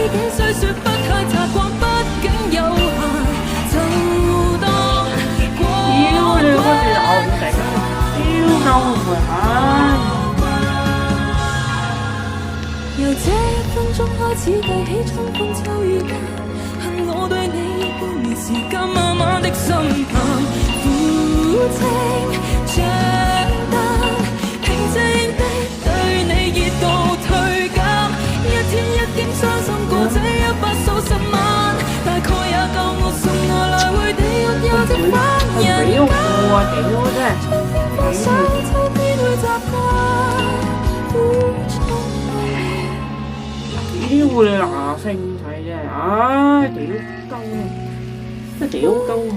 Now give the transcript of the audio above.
己雖說不太習慣，畢竟有限，就當過屌你嗰時咬唔定，屌鳩佢唉！由這一分鐘開始計起春風秋雨間，恨我對你半年時間慢慢的心淡，負情長擔，平靜的對你熱度退減，一天一點傷心過這100數十萬，大概也夠我送我來回地獄又折返人間。春天放手，秋天會習慣苦衷。屌你嗱聲睇啫，唉屌鳩，真係屌鳩我。